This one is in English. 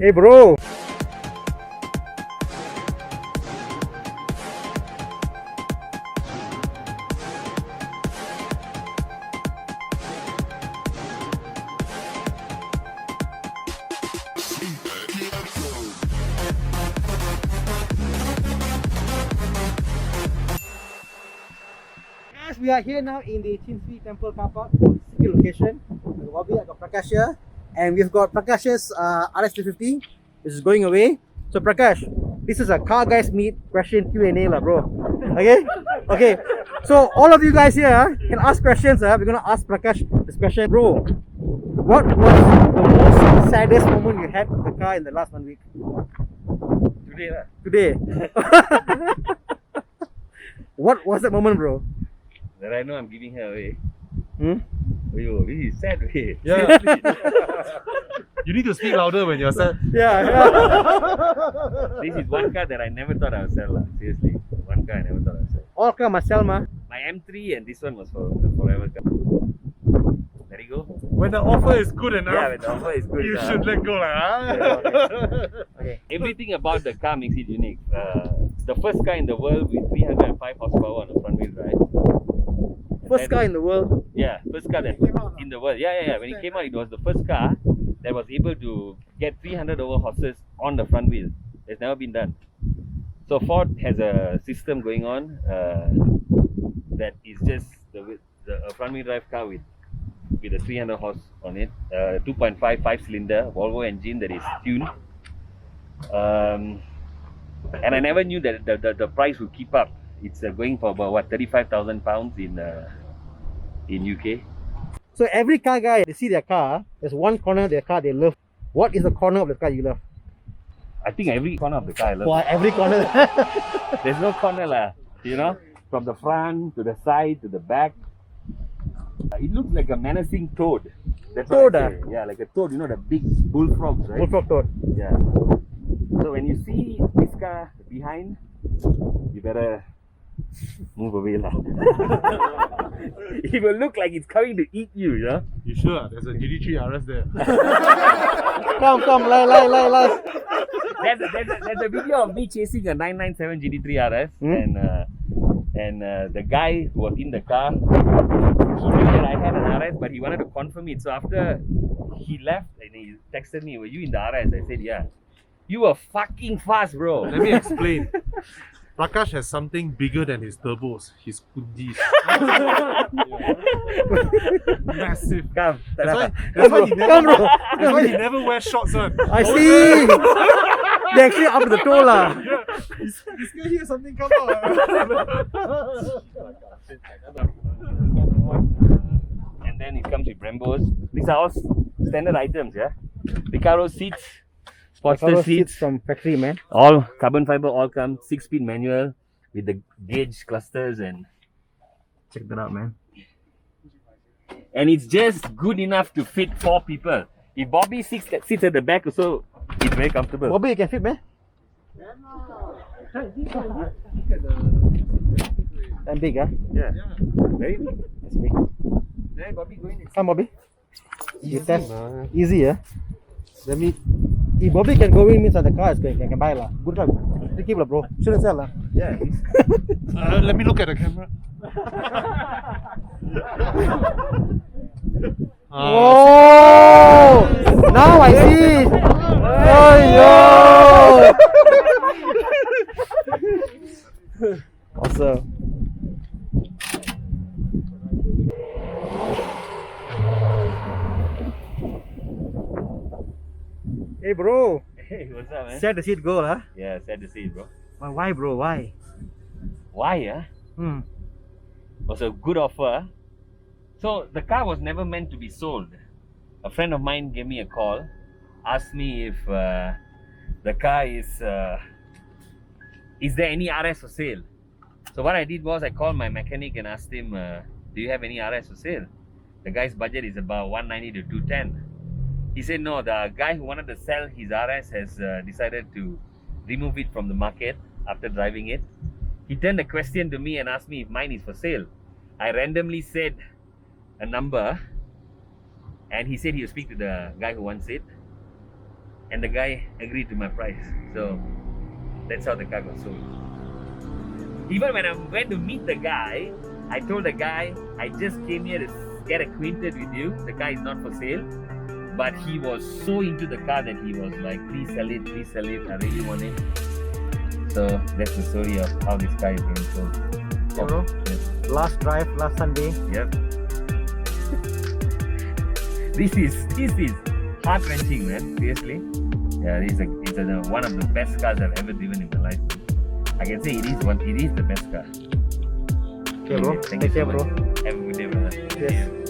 Hey bro. As we are here now in the Chinsui Temple car park, city location. The lobby, I got Prakaash here, and we've got Prakash's RS350, which is going away. So Prakaash, this is a car guys meet question Q&A lah, bro. Okay, okay. So all of you guys here can ask questions. We're gonna ask Prakaash this question, bro. What was the most saddest moment you had with the car in the last 1 week? Today lah. Today. What was that moment, bro? That I know I'm giving her away. Hmm? Ayo, this is sad way. Yeah. You need to speak louder when you're sad. Yeah. This is one car that I never thought I would sell lah. Seriously. One car I never thought I would sell. All car must sell, ma. My M3 and this one was for the forever car. There you go. When the offer is good enough, Yeah, when the offer is good you enough. should let go lah. Okay. Everything about the car makes it unique. The first car in the world with 305 horsepower on the front wheel drive. First car in the world. Yeah, first car that in the world. Yeah. When it came out, it was the first car that was able to get 300 over horses on the front wheel. It's never been done. So Ford has a system going on that is just the front wheel drive car with a 300 horse on it, 2.5 5-cylinder Volvo engine that is tuned. And I never knew that the price would keep up. It's going for about what, 35,000 pounds in UK. So every car guy, they see their car, there's one corner of their car they love. What is the corner of the car you love? I think every corner of the car I love. Why every corner? There's no corner lah, you know, from the front to the side to the back. It looks like a menacing toad. That's what Toad, I say. Yeah, like a toad. You know the big bullfrogs, right? Bullfrog toad. Yeah. So when you see this car behind, you better move away lah. It will look like it's coming to eat you, yeah. You sure? There's a GD3 RS there. Come, lie. There's a video of me chasing a 997 GD3 RS, and the guy who was in the car, he knew that I had an RS, but he wanted to confirm it. So after he left, and he texted me, "Were you in the RS?" I said, "Yeah." You were fucking fast, bro. Let me explain. Prakaash has something bigger than his turbos, his kundis. Massive. Come, That's why he never wears shorts on. I see. They're actually up to the toe lah. Yeah. He's gonna hear something come out. And then it comes with Brembos. These are all standard items, yeah. Recaro seats, Sportster seats, from factory, man. all carbon fiber, all come 6-speed manual with the gauge clusters, and check that out, man. And it's just good enough to fit 4 people. If Bobby sits at the back also, it's very comfortable. Bobby, you can fit, man. And big, huh? Yeah, very big. That's big. Hey, Bobby, go in. Come, Bobby. You test. man. Easy, yeah. Let me. If Bobby can go in, means that the car is going. Can buy lah. Good luck. Keep lah, bro. Shouldn't sell lah. Yeah. Let me look at the camera. Oh! Now I see. Oh yo! Awesome. Hey bro, Hey, what's up, man? set the seat go lah. Yeah, sad to see it, bro. Why bro? Why? Why, yeah? Was a good offer. So the car was never meant to be sold. A friend of mine gave me a call, asked me if the car is there any RS for sale? So what I did was I called my mechanic and asked him, do you have any RS for sale? The guy's budget is about 190 to 210. He said no, the guy who wanted to sell his RS has decided to remove it from the market after driving it. He turned the question to me and asked me if mine is for sale. I randomly said a number, and he said he'll speak to the guy who wants it. and the guy agreed to my price. So that's how the car got sold. Even when I went to meet the guy, I told the guy, I just came here to get acquainted with you. The car is not for sale. But he was so into the car that he was like, please sell it, I really want it. So that's the story of how this car is being sold. Yeah, bro. Yes. Last drive, last Sunday. Yep. This is heart-wrenching, man. Seriously. Yeah, it's one of the best cars I've ever driven in my life. I can say it is the best car. Okay, bro. Thank Take you care, so bro. much. Have a good day, brother. Yes.